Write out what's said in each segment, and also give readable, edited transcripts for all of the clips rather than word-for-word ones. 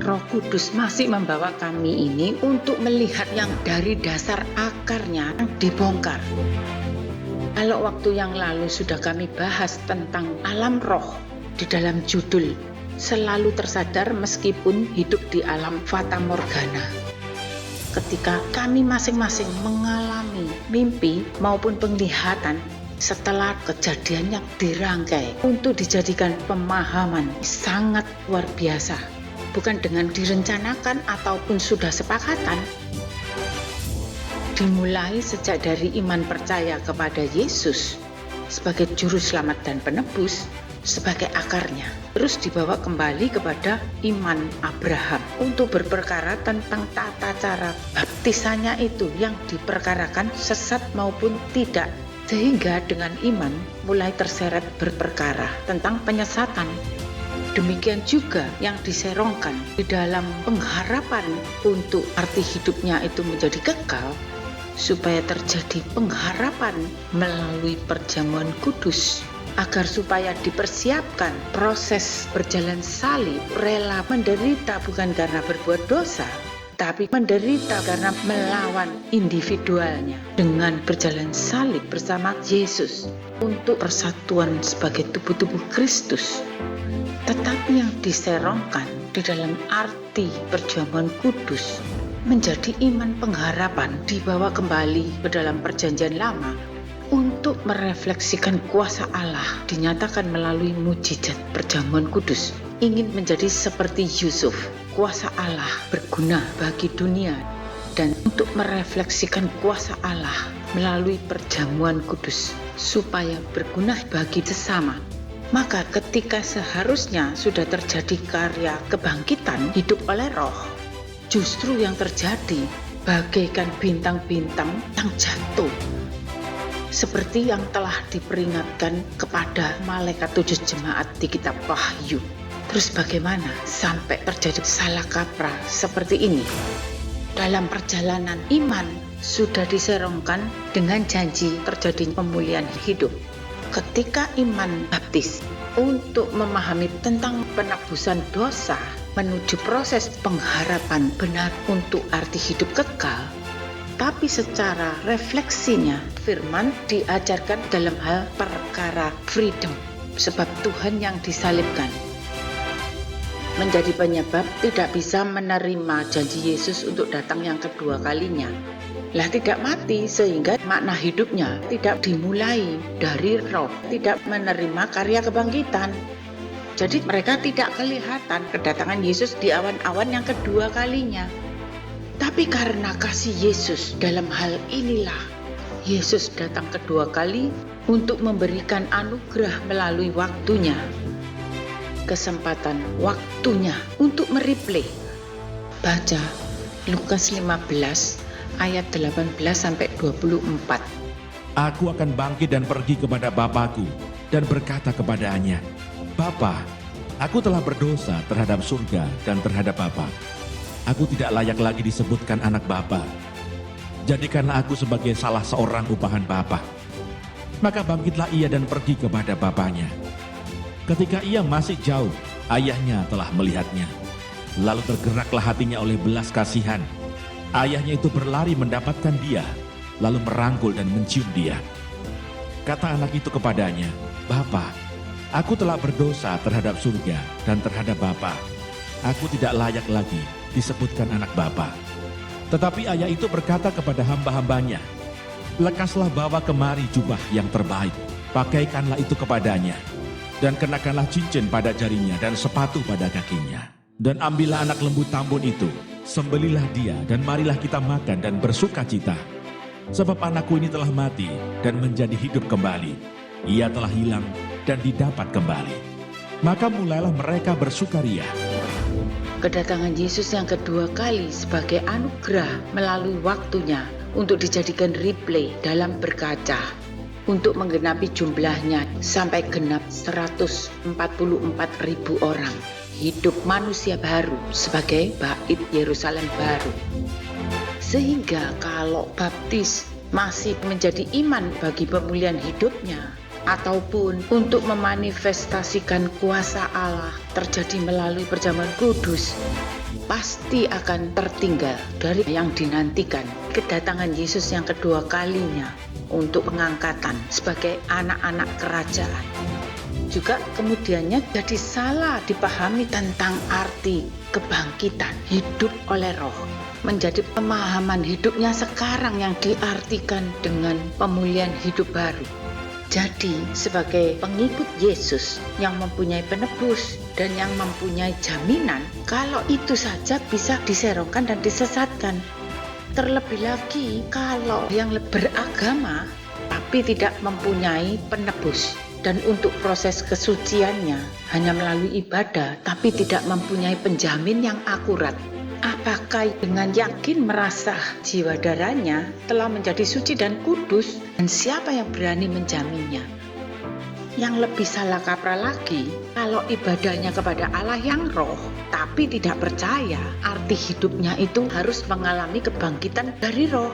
Roh Kudus masih membawa kami ini untuk melihat yang dari dasar akarnya dibongkar. Kalau waktu yang lalu sudah kami bahas tentang alam roh di dalam judul selalu tersadar meskipun hidup di alam fata morgana. Ketika kami masing-masing mengalami mimpi maupun penglihatan setelah kejadiannya dirangkai untuk dijadikan pemahaman sangat luar biasa, bukan dengan direncanakan ataupun sudah sepakatan. Dimulai sejak dari iman percaya kepada Yesus sebagai juru selamat dan penebus sebagai akarnya, terus dibawa kembali kepada iman Abraham untuk berperkara tentang tata cara baptisannya itu yang diperkarakan sesat maupun tidak, sehingga dengan iman mulai terseret berperkara tentang penyesatan. Demikian juga yang diserongkan di dalam pengharapan untuk arti hidupnya itu menjadi kekal, supaya terjadi pengharapan melalui perjamuan kudus, agar supaya dipersiapkan proses berjalan salib, rela menderita bukan karena berbuat dosa, tapi menderita karena melawan individualnya dengan berjalan salib bersama Yesus untuk persatuan sebagai tubuh-tubuh Kristus. Tetapi yang diserongkan di dalam arti perjamuan kudus menjadi iman pengharapan dibawa kembali ke dalam perjanjian lama untuk merefleksikan kuasa Allah dinyatakan melalui mujizat perjamuan kudus. Ingin menjadi seperti Yusuf, kuasa Allah berguna bagi dunia, dan untuk merefleksikan kuasa Allah melalui perjamuan kudus supaya berguna bagi sesama. Maka ketika seharusnya sudah terjadi karya kebangkitan hidup oleh roh, justru yang terjadi bagaikan bintang-bintang yang jatuh, seperti yang telah diperingatkan kepada malaikat 7 jemaat di kitab Wahyu. Terus bagaimana sampai terjadi salah kaprah seperti ini? Dalam perjalanan iman sudah diserongkan dengan janji terjadi pemulihan hidup. Ketika iman baptis untuk memahami tentang penebusan dosa menuju proses pengharapan benar untuk arti hidup kekal, tapi secara refleksinya firman diajarkan dalam hal perkara freedom, sebab Tuhan yang disalibkan menjadi penyebab tidak bisa menerima janji Yesus untuk datang yang kedua kalinya. Lah tidak mati, sehingga makna hidupnya tidak dimulai dari roh, tidak menerima karya kebangkitan. Jadi mereka tidak kelihatan kedatangan Yesus di awan-awan yang kedua kalinya. Tapi karena kasih Yesus dalam hal inilah Yesus datang kedua kali untuk memberikan anugerah melalui waktunya, kesempatan waktunya untuk mereplay. Baca Lukas 15 ayat 18 sampai 24. Aku akan bangkit dan pergi kepada Bapakku dan berkata kepadanya, Bapa, aku telah berdosa terhadap surga dan terhadap Bapa. Aku tidak layak lagi disebutkan anak Bapa. Jadikanlah aku sebagai salah seorang upahan Bapa. Maka bangkitlah ia dan pergi kepada bapaknya. Ketika ia masih jauh, ayahnya telah melihatnya. Lalu tergeraklah hatinya oleh belas kasihan. Ayahnya itu berlari mendapatkan dia, lalu merangkul dan mencium dia. Kata anak itu kepadanya, Bapa, aku telah berdosa terhadap surga dan terhadap Bapa. Aku tidak layak lagi disebutkan anak Bapa. Tetapi ayah itu berkata kepada hamba-hambanya, lekaslah bawa kemari jubah yang terbaik, pakaikanlah itu kepadanya, dan kenakanlah cincin pada jarinya dan sepatu pada kakinya. Dan ambillah anak lembu tambun itu, sembelilah dia, dan marilah kita makan dan bersuka cita. Sebab anakku ini telah mati dan menjadi hidup kembali. Ia telah hilang dan didapat kembali. Maka mulailah mereka bersukaria. Kedatangan Yesus yang kedua kali sebagai anugerah melalui waktunya untuk dijadikan replay dalam berkaca, untuk menggenapi jumlahnya sampai genap 144.000 orang. Hidup manusia baru sebagai bait Yerusalem baru. Sehingga kalau baptis masih menjadi iman bagi pemulihan hidupnya, ataupun untuk memanifestasikan kuasa Allah terjadi melalui perjamuan kudus, pasti akan tertinggal dari yang dinantikan kedatangan Yesus yang kedua kalinya untuk pengangkatan sebagai anak-anak kerajaan. Juga kemudiannya jadi salah dipahami tentang arti kebangkitan hidup oleh Roh. Menjadi pemahaman hidupnya sekarang yang diartikan dengan pemulihan hidup baru. Jadi sebagai pengikut Yesus yang mempunyai penebus dan yang mempunyai jaminan, kalau itu saja bisa diserongkan dan disesatkan. Terlebih lagi kalau yang beragama tapi tidak mempunyai penebus. Dan untuk proses kesuciannya hanya melalui ibadah tapi tidak mempunyai penjamin yang akurat. Apakah dengan yakin merasa jiwa darahnya telah menjadi suci dan kudus, dan siapa yang berani menjaminnya? Yang lebih salah kaprah lagi, kalau ibadahnya kepada Allah yang roh tapi tidak percaya, arti hidupnya itu harus mengalami kebangkitan dari roh,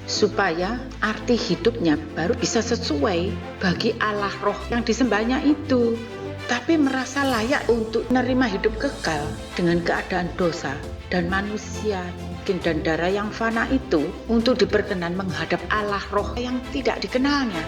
supaya arti hidupnya baru bisa sesuai bagi Allah roh yang disembahnya itu. Tapi merasa layak untuk menerima hidup kekal dengan keadaan dosa dan manusia dan darah yang fana itu untuk diperkenan menghadap Allah roh yang tidak dikenalnya.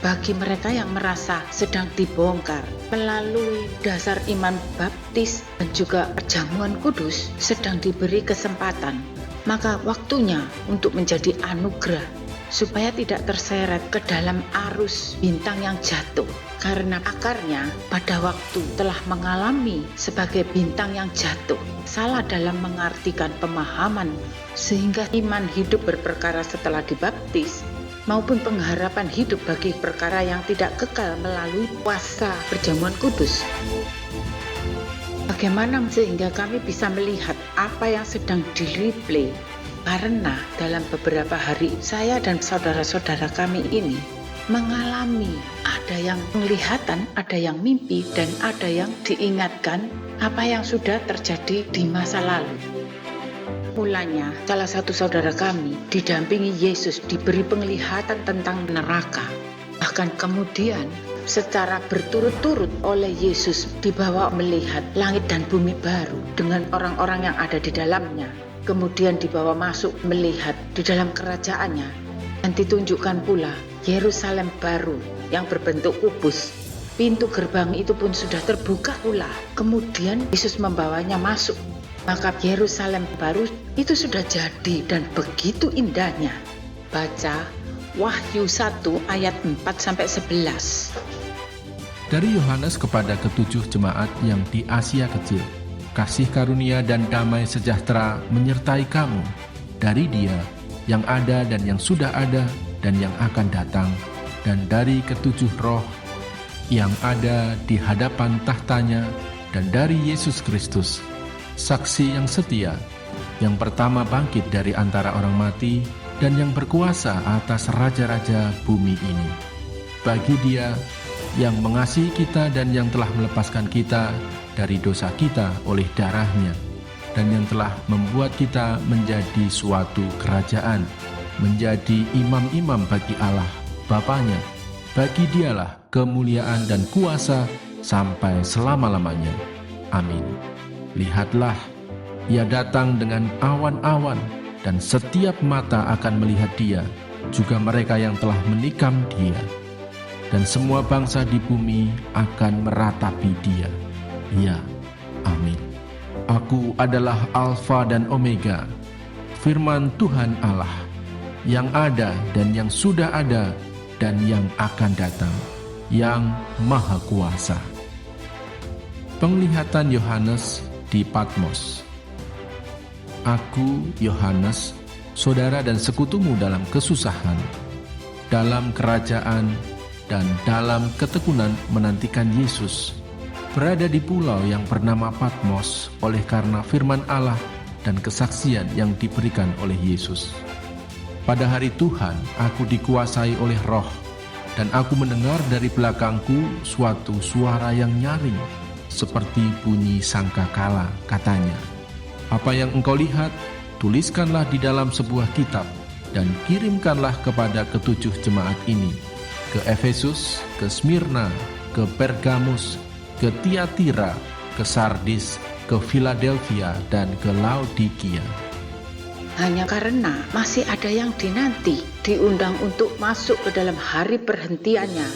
Bagi mereka yang merasa sedang dibongkar melalui dasar iman baptis dan juga perjamuan kudus sedang diberi kesempatan, maka waktunya untuk menjadi anugerah supaya tidak terseret ke dalam arus bintang yang jatuh, karena akarnya pada waktu telah mengalami sebagai bintang yang jatuh. Salah dalam mengartikan pemahaman sehingga iman hidup berperkara setelah dibaptis maupun pengharapan hidup bagi perkara yang tidak kekal melalui puasa perjamuan kudus. Bagaimana sehingga kami bisa melihat apa yang sedang di-replay? Karena dalam beberapa hari saya dan saudara-saudara kami ini mengalami ada yang penglihatan, ada yang mimpi, dan ada yang diingatkan apa yang sudah terjadi di masa lalu. Mulanya salah satu saudara kami didampingi Yesus diberi penglihatan tentang neraka. Bahkan kemudian secara berturut-turut oleh Yesus dibawa melihat langit dan bumi baru dengan orang-orang yang ada di dalamnya. Kemudian dibawa masuk melihat di dalam kerajaannya dan ditunjukkan pula Yerusalem baru yang berbentuk kubus. Pintu gerbang itu pun sudah terbuka pula. Kemudian Yesus membawanya masuk. Maka Yerusalem baru itu sudah jadi dan begitu indahnya. Baca Wahyu 1 ayat 4-11. Dari Yohanes kepada ketujuh jemaat yang di Asia Kecil. Kasih karunia dan damai sejahtera menyertai kamu dari Dia yang ada dan yang sudah ada dan yang akan datang, dan dari ketujuh roh yang ada di hadapan tahtanya, dan dari Yesus Kristus, saksi yang setia, yang pertama bangkit dari antara orang mati dan yang berkuasa atas raja-raja bumi ini. Bagi Dia yang mengasihi kita dan yang telah melepaskan kita dari dosa kita oleh darahnya, dan yang telah membuat kita menjadi suatu kerajaan, menjadi imam-imam bagi Allah Bapanya. Bagi Dialah kemuliaan dan kuasa sampai selama-lamanya. Amin. Lihatlah, Ia datang dengan awan-awan, dan setiap mata akan melihat Dia, juga mereka yang telah menikam Dia. Dan semua bangsa di bumi akan meratapi Dia. Ya, amin. Aku adalah Alfa dan Omega, firman Tuhan Allah, yang ada dan yang sudah ada dan yang akan datang, yang Maha Kuasa. Penglihatan Yohanes di Patmos. Aku, Yohanes, saudara dan sekutumu dalam kesusahan, dalam kerajaan, dan dalam ketekunan menantikan Yesus, berada di pulau yang bernama Patmos oleh karena firman Allah dan kesaksian yang diberikan oleh Yesus. Pada hari Tuhan, aku dikuasai oleh Roh, dan aku mendengar dari belakangku suatu suara yang nyaring, seperti bunyi sangkakala, katanya, "Apa yang engkau lihat, tuliskanlah di dalam sebuah kitab, dan kirimkanlah kepada ketujuh jemaat ini, ke Efesus, ke Smyrna, ke Pergamus, ke Tiatira, ke Sardis, ke Philadelphia dan ke Laodikia. Hanya karena masih ada yang dinanti, diundang untuk masuk ke dalam hari perhentiannya,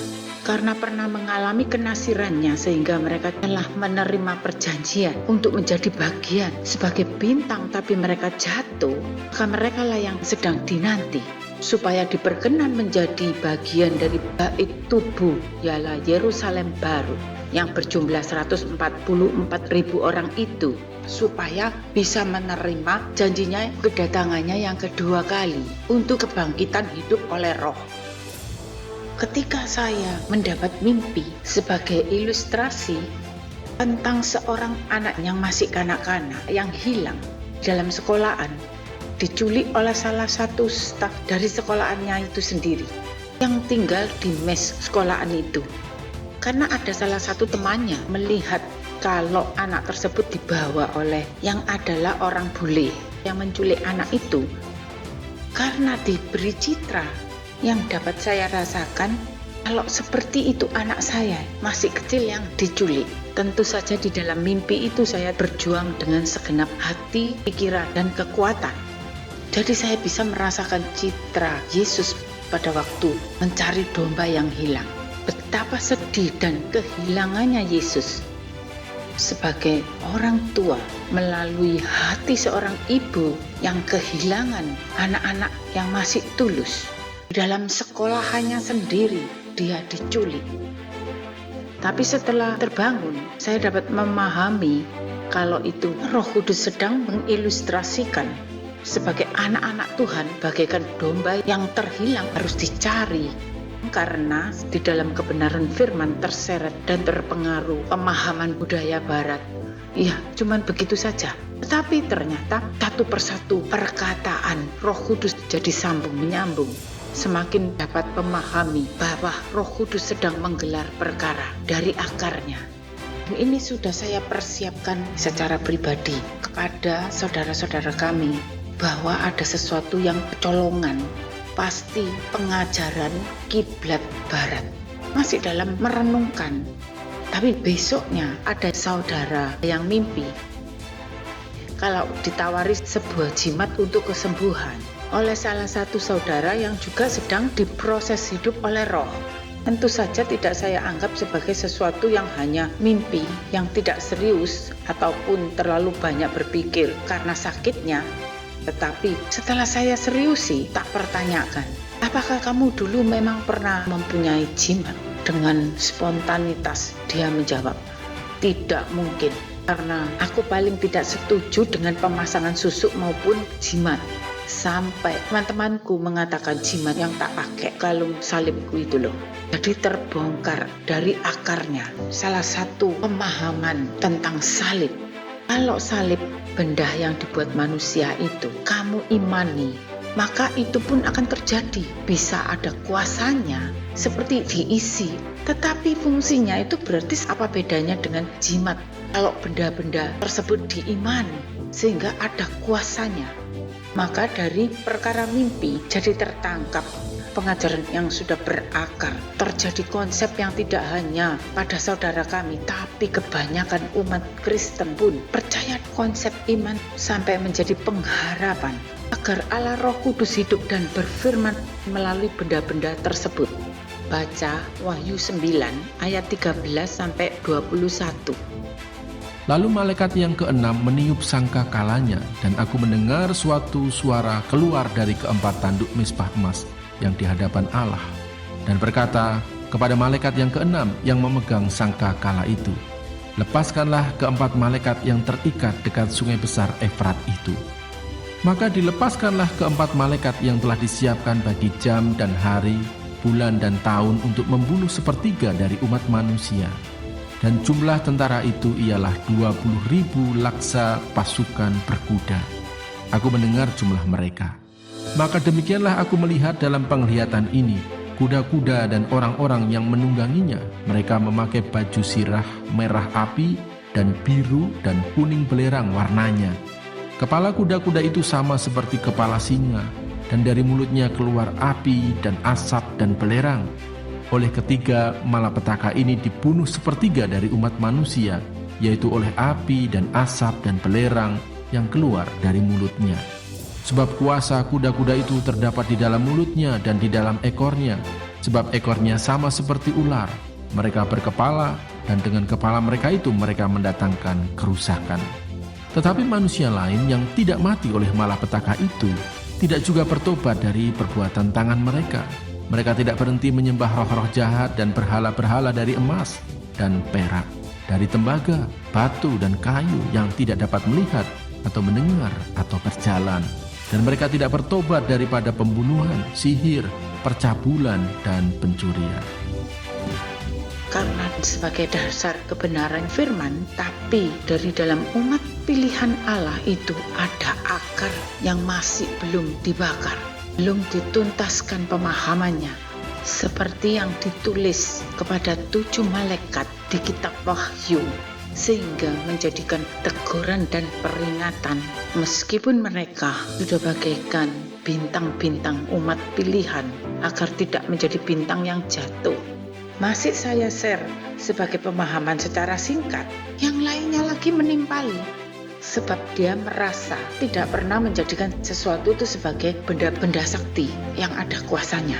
karena pernah mengalami kenasirannya sehingga mereka telah menerima perjanjian untuk menjadi bagian sebagai bintang, tapi mereka jatuh, maka mereka lah yang sedang dinanti supaya diperkenan menjadi bagian dari bait tubuh, ialah Yerusalem baru yang berjumlah 144.000 orang itu, supaya bisa menerima janjinya kedatangannya yang kedua kali untuk kebangkitan hidup oleh Roh. Ketika saya mendapat mimpi sebagai ilustrasi tentang seorang anak yang masih kanak-kanak yang hilang dalam sekolahan, diculik oleh salah satu staf dari sekolahannya itu sendiri yang tinggal di mes sekolahan itu. Karena ada salah satu temannya melihat kalau anak tersebut dibawa oleh yang adalah orang bule yang menculik anak itu. Karena diberi citra yang dapat saya rasakan, kalau seperti itu anak saya masih kecil yang diculik. Tentu saja di dalam mimpi itu saya berjuang dengan segenap hati, pikiran, dan kekuatan. Jadi saya bisa merasakan citra Yesus pada waktu mencari domba yang hilang. Betapa sedih dan kehilangannya Yesus sebagai orang tua melalui hati seorang ibu yang kehilangan anak-anak yang masih tulus. Di dalam sekolahannya sendiri dia diculik. Tapi setelah terbangun, saya dapat memahami kalau itu Roh Kudus sedang mengilustrasikan sebagai anak-anak Tuhan bagaikan domba yang terhilang harus dicari. Karena di dalam kebenaran firman terseret dan terpengaruh pemahaman budaya barat. Ya, cuman begitu saja. Tetapi ternyata satu persatu perkataan Roh Kudus jadi sambung menyambung. Semakin dapat memahami bahwa Roh Kudus sedang menggelar perkara dari akarnya. Dan ini sudah saya persiapkan secara pribadi kepada saudara-saudara kami bahwa ada sesuatu yang kecolongan. Pasti pengajaran kiblat barat. Masih dalam merenungkan. Tapi besoknya ada saudara yang mimpi kalau ditawari sebuah jimat untuk kesembuhan oleh salah satu saudara yang juga sedang diproses hidup oleh Roh. Tentu saja tidak saya anggap sebagai sesuatu yang hanya mimpi, yang tidak serius ataupun terlalu banyak berpikir karena sakitnya. Tetapi setelah saya seriusi, tak pertanyakan, apakah kamu dulu memang pernah mempunyai jimat? Dengan spontanitas dia menjawab, tidak mungkin, karena aku paling tidak setuju dengan pemasangan susuk maupun jimat. Sampai teman-temanku mengatakan jimat yang tak pakai kalung salibku itu loh. Jadi terbongkar dari akarnya salah satu pemahaman tentang salib. Kalau salib benda yang dibuat manusia itu kamu imani, maka itu pun akan terjadi. Bisa ada kuasanya seperti diisi, tetapi fungsinya itu berarti apa bedanya dengan jimat? Kalau benda-benda tersebut diimani sehingga ada kuasanya, maka dari perkara mimpi jadi tertangkap pengajaran yang sudah berakar. Terjadi konsep yang tidak hanya pada saudara kami, tapi kebanyakan umat Kristen pun percaya konsep iman sampai menjadi pengharapan agar Allah Roh Kudus hidup dan berfirman melalui benda-benda tersebut. Baca Wahyu 9 ayat 13 sampai 21. Lalu malaikat yang keenam meniup sangka kalanya, dan aku mendengar suatu suara keluar dari keempat tanduk mezbah emas yang di hadapan Allah, dan berkata kepada malaikat yang keenam yang memegang sangka kala itu, lepaskanlah keempat malaikat yang terikat dekat sungai besar Efrat itu. Maka dilepaskanlah keempat malaikat yang telah disiapkan bagi jam dan hari, bulan dan tahun untuk membunuh sepertiga dari umat manusia. Dan jumlah tentara itu ialah 20.000 laksa pasukan berkuda. Aku mendengar jumlah mereka. Maka demikianlah aku melihat dalam penglihatan ini kuda-kuda dan orang-orang yang menungganginya. Mereka memakai baju sirah merah api dan biru dan kuning belerang warnanya. Kepala kuda-kuda itu sama seperti kepala singa, dan dari mulutnya keluar api dan asap dan belerang. Oleh ketiga malapetaka ini dibunuh sepertiga dari umat manusia yaitu oleh api dan asap dan belerang yang keluar dari mulutnya. Sebab kuasa kuda-kuda itu terdapat di dalam mulutnya dan di dalam ekornya, sebab ekornya sama seperti ular. Mereka berkepala, dan dengan kepala mereka itu mereka mendatangkan kerusakan. Tetapi manusia lain yang tidak mati oleh malapetaka itu tidak juga bertobat dari perbuatan tangan mereka. Mereka tidak berhenti menyembah roh-roh jahat dan berhala-berhala dari emas dan perak, dari tembaga, batu, dan kayu yang tidak dapat melihat atau mendengar atau berjalan. Dan mereka tidak bertobat daripada pembunuhan, sihir, percabulan, dan pencurian. Karena sebagai dasar kebenaran firman, tapi dari dalam umat pilihan Allah itu ada akar yang masih belum dibakar, belum dituntaskan pemahamannya, seperti yang ditulis kepada 7 malaikat di kitab Wahyu, sehingga menjadikan teguran dan peringatan meskipun mereka sudah bagaikan bintang-bintang umat pilihan agar tidak menjadi bintang yang jatuh. Masih saya share sebagai pemahaman secara singkat, yang lainnya lagi menimpali sebab dia merasa tidak pernah menjadikan sesuatu itu sebagai benda-benda sakti yang ada kuasanya.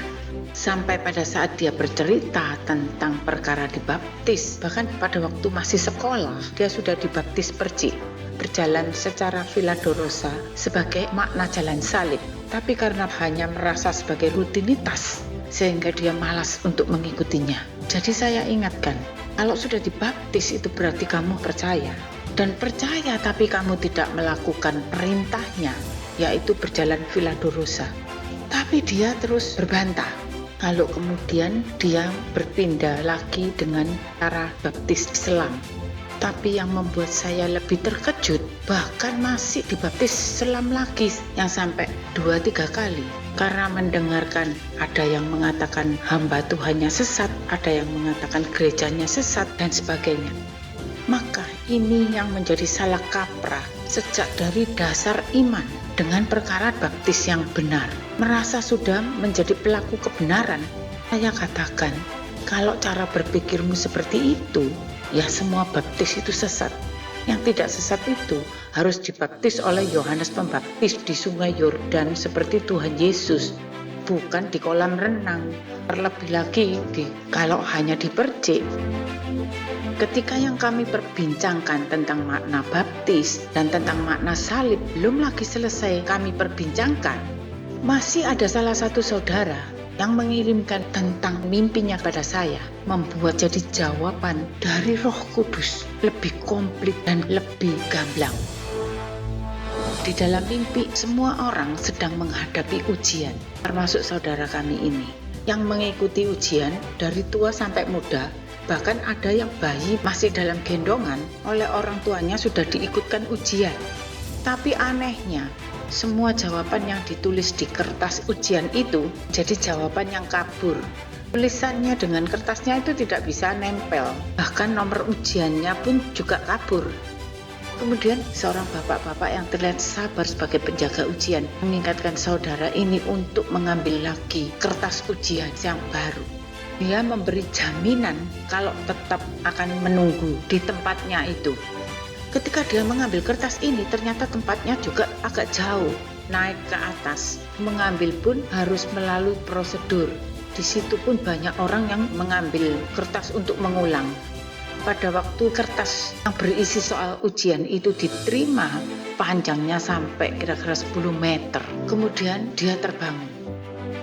Sampai pada saat dia bercerita tentang perkara dibaptis, bahkan pada waktu masih sekolah, dia sudah dibaptis percik, berjalan secara Filadorosa sebagai makna jalan salib. Tapi karena hanya merasa sebagai rutinitas, sehingga dia malas untuk mengikutinya. Jadi saya ingatkan, kalau sudah dibaptis itu berarti kamu percaya. Dan percaya tapi kamu tidak melakukan perintahnya, yaitu berjalan Filadorosa. Tapi dia terus berbantah. Lalu kemudian dia berpindah lagi dengan cara baptis Islam. Tapi yang membuat saya lebih terkejut, bahkan masih dibaptis Islam lagi yang sampai 2-3 kali. Karena mendengarkan ada yang mengatakan hamba Tuhannya sesat, ada yang mengatakan gerejanya sesat, dan sebagainya. Maka ini yang menjadi salah kaprah sejak dari dasar iman dengan perkara baptis yang benar. Merasa sudah menjadi pelaku kebenaran, saya katakan, kalau cara berpikirmu seperti itu, ya semua baptis itu sesat. Yang tidak sesat itu harus dibaptis oleh Yohanes Pembaptis di Sungai Yordan seperti Tuhan Yesus, bukan di kolam renang. Terlebih lagi kalau hanya dipercik. Ketika yang kami perbincangkan tentang makna baptis dan tentang makna salib belum lagi selesai kami perbincangkan, masih ada salah satu saudara yang mengirimkan tentang mimpinya pada saya, membuat jadi jawaban dari Roh Kudus lebih komplit dan lebih gamblang. Di dalam mimpi semua orang sedang menghadapi ujian, termasuk saudara kami ini yang mengikuti ujian dari tua sampai muda. Bahkan ada yang bayi masih dalam gendongan oleh orang tuanya sudah diikutkan ujian. Tapi anehnya, semua jawaban yang ditulis di kertas ujian itu jadi jawaban yang kabur. Tulisannya dengan kertasnya itu tidak bisa nempel. Bahkan nomor ujiannya pun juga kabur. Kemudian seorang bapak-bapak yang terlihat sabar sebagai penjaga ujian mengingatkan saudara ini untuk mengambil lagi kertas ujian yang baru. Dia memberi jaminan kalau tetap akan menunggu di tempatnya itu. Ketika dia mengambil kertas ini, ternyata tempatnya juga agak jauh, naik ke atas. Mengambil pun harus melalui prosedur. Di situ pun banyak orang yang mengambil kertas untuk mengulang. Pada waktu kertas yang berisi soal ujian itu diterima, panjangnya sampai kira-kira 10 meter. Kemudian dia terbangun.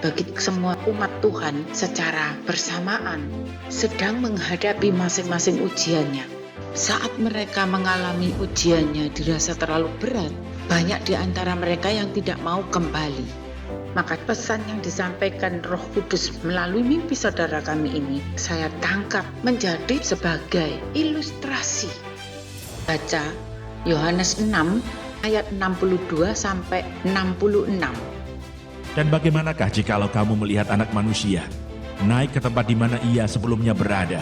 Bagi semua umat Tuhan secara bersamaan sedang menghadapi masing-masing ujiannya. Saat mereka mengalami ujiannya dirasa terlalu berat, banyak di antara mereka yang tidak mau kembali. Maka pesan yang disampaikan Roh Kudus melalui mimpi saudara kami ini, saya tangkap menjadi sebagai ilustrasi. Baca Yohanes 6 ayat 62 sampai 66. Dan bagaimanakah jikalau kamu melihat anak manusia naik ke tempat di mana ia sebelumnya berada?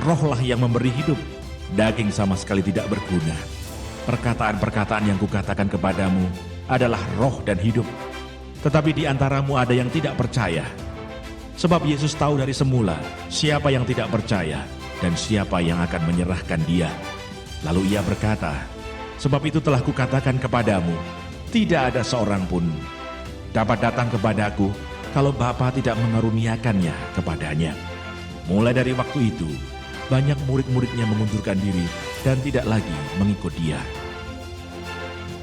Rohlah yang memberi hidup, daging sama sekali tidak berguna. Perkataan-perkataan yang kukatakan kepadamu adalah roh dan hidup. Tetapi di antaramu ada yang tidak percaya. Sebab Yesus tahu dari semula siapa yang tidak percaya dan siapa yang akan menyerahkan dia. Lalu ia berkata, "Sebab itu telah kukatakan kepadamu, tidak ada seorang pun dapat datang kepadaku kalau Bapa tidak mengaruniakannya kepadanya." Mulai dari waktu itu, banyak murid-muridnya mengundurkan diri dan tidak lagi mengikut dia.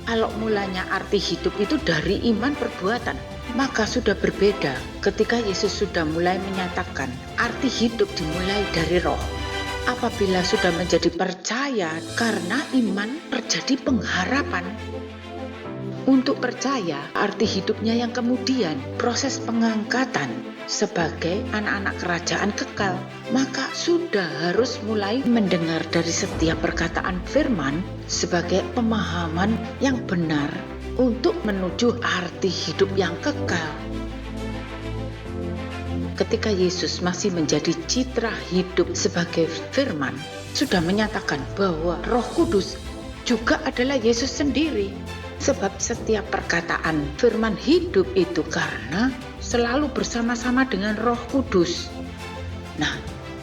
Kalau mulanya arti hidup itu dari iman perbuatan, maka sudah berbeda ketika Yesus sudah mulai menyatakan arti hidup dimulai dari roh. Apabila sudah menjadi percaya karena iman terjadi pengharapan. Untuk percaya arti hidupnya yang kemudian proses pengangkatan sebagai anak-anak kerajaan kekal, maka sudah harus mulai mendengar dari setiap perkataan firman sebagai pemahaman yang benar untuk menuju arti hidup yang kekal. Ketika Yesus masih menjadi citra hidup sebagai firman, sudah menyatakan bahwa Roh Kudus juga adalah Yesus sendiri. Sebab setiap perkataan firman hidup itu karena selalu bersama-sama dengan Roh Kudus. Nah,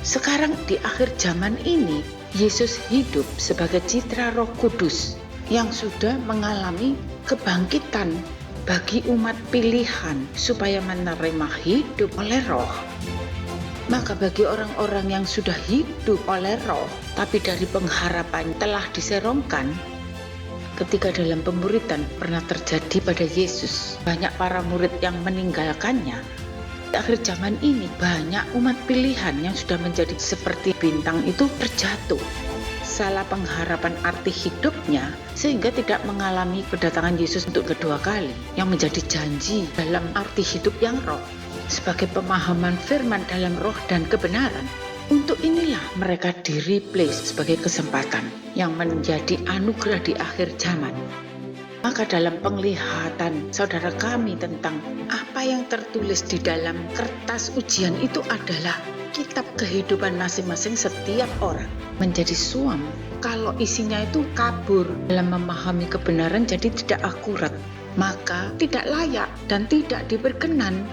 sekarang di akhir zaman ini, Yesus hidup sebagai citra Roh Kudus yang sudah mengalami kebangkitan bagi umat pilihan supaya menerima hidup oleh Roh. Maka bagi orang-orang yang sudah hidup oleh Roh, tapi dari pengharapan telah diserongkan, ketika dalam pemuridan pernah terjadi pada Yesus, banyak para murid yang meninggalkannya. Di akhir zaman ini banyak umat pilihan yang sudah menjadi seperti bintang itu terjatuh. Salah pengharapan arti hidupnya sehingga tidak mengalami kedatangan Yesus untuk kedua kali yang menjadi janji dalam arti hidup yang roh sebagai pemahaman firman dalam roh dan kebenaran. Untuk inilah mereka di-replace sebagai kesempatan yang menjadi anugerah di akhir zaman. Maka dalam penglihatan saudara kami tentang apa yang tertulis di dalam kertas ujian itu adalah kitab kehidupan masing-masing setiap orang menjadi suam kalau isinya itu kabur dalam memahami kebenaran, jadi tidak akurat, maka tidak layak dan tidak diperkenan.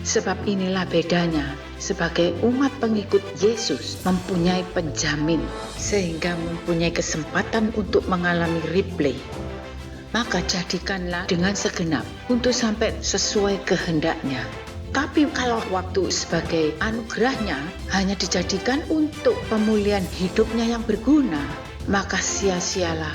Sebab inilah bedanya sebagai umat pengikut Yesus mempunyai penjamin sehingga mempunyai kesempatan untuk mengalami replay. Maka jadikanlah dengan segenap untuk sampai sesuai kehendaknya. Tapi kalau waktu sebagai anugerahnya hanya dijadikan untuk pemulihan hidupnya yang berguna, maka sia-sialah.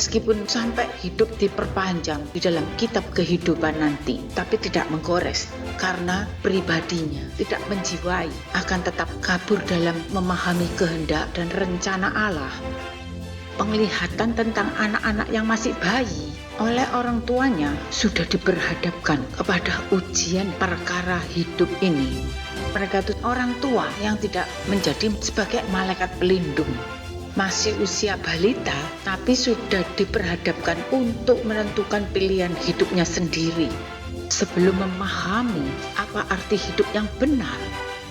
Meskipun sampai hidup diperpanjang di dalam kitab kehidupan nanti, tapi tidak menggores karena pribadinya tidak menjiwai, akan tetap kabur dalam memahami kehendak dan rencana Allah. Penglihatan tentang anak-anak yang masih bayi oleh orang tuanya sudah diperhadapkan kepada ujian perkara hidup ini. Mereka itu orang tua yang tidak menjadi sebagai malaikat pelindung. Masih usia balita, tapi sudah diperhadapkan untuk menentukan pilihan hidupnya sendiri. Sebelum memahami apa arti hidup yang benar,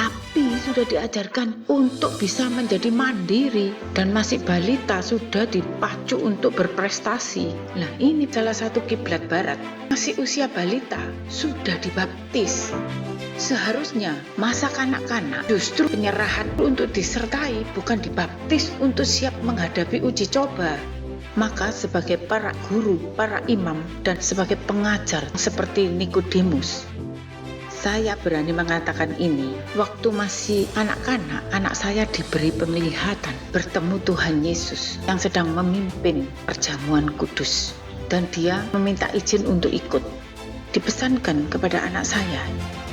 tapi sudah diajarkan untuk bisa menjadi mandiri dan masih balita sudah dipacu untuk berprestasi. Nah, ini salah satu kiblat barat. Masih usia balita sudah dibaptis. Seharusnya masa kanak-kanak justru penyerahan untuk disertai, bukan dibaptis untuk siap menghadapi uji coba. Maka sebagai para guru, para imam, dan sebagai pengajar seperti Nikodemus, saya berani mengatakan ini. Waktu masih anak-anak, anak saya diberi penglihatan bertemu Tuhan Yesus yang sedang memimpin perjamuan kudus. Dan dia meminta izin untuk ikut. Dipesankan kepada anak saya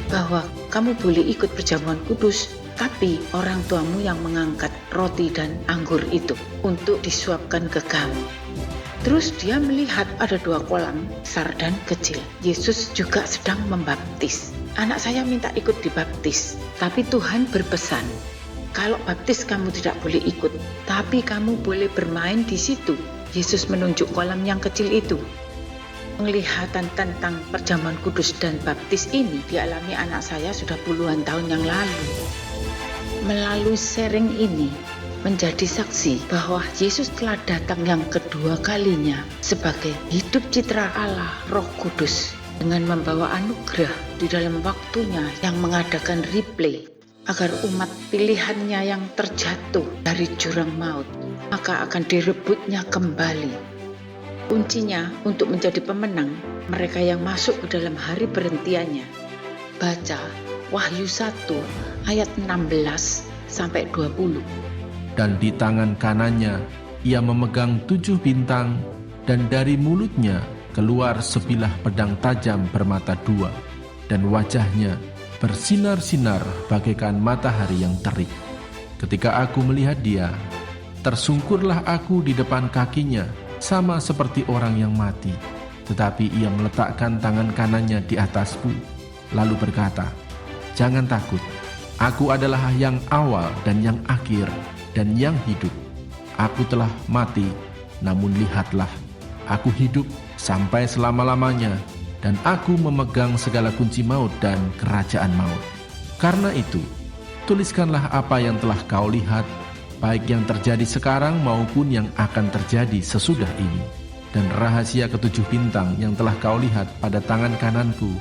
bahwa kamu boleh ikut perjamuan kudus, tapi orang tuamu yang mengangkat roti dan anggur itu untuk disuapkan ke kamu. Terus dia melihat ada 2 kolam, besar dan kecil. Yesus juga sedang membaptis. Anak saya minta ikut dibaptis, tapi Tuhan berpesan, kalau baptis kamu tidak boleh ikut, tapi kamu boleh bermain di situ. Yesus menunjuk kolam yang kecil itu. Penglihatan tentang perjamuan kudus dan baptis ini dialami anak saya sudah puluhan tahun yang lalu. Melalui sharing ini, menjadi saksi bahwa Yesus telah datang yang kedua kalinya sebagai hidup citra Allah Roh Kudus dengan membawa anugerah di dalam waktunya yang mengadakan replay agar umat pilihannya yang terjatuh dari jurang maut maka akan direbutnya kembali. Kuncinya untuk menjadi pemenang, mereka yang masuk ke dalam hari berhentiannya. Baca Wahyu 1 ayat 16 sampai 20. Dan di tangan kanannya ia memegang 7 bintang, dan dari mulutnya keluar sebilah pedang tajam bermata 2, dan wajahnya bersinar-sinar bagaikan matahari yang terik. Ketika aku melihat dia, tersungkurlah aku di depan kakinya, sama seperti orang yang mati. Tetapi ia meletakkan tangan kanannya di atasku, lalu berkata, "Jangan takut, aku adalah yang awal dan yang akhir dan yang hidup. Aku telah mati, namun lihatlah, aku hidup sampai selama-lamanya, dan aku memegang segala kunci maut dan kerajaan maut. Karena itu, tuliskanlah apa yang telah kau lihat, baik yang terjadi sekarang maupun yang akan terjadi sesudah ini. Dan rahasia ketujuh bintang yang telah kau lihat pada tangan kananku,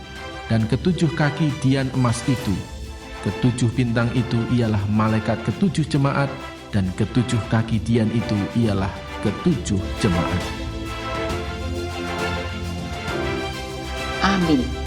dan ketujuh kaki dian emas itu. Ketujuh bintang itu ialah malaikat ketujuh jemaat, dan ketujuh kaki dian itu ialah ketujuh jemaat." Amin.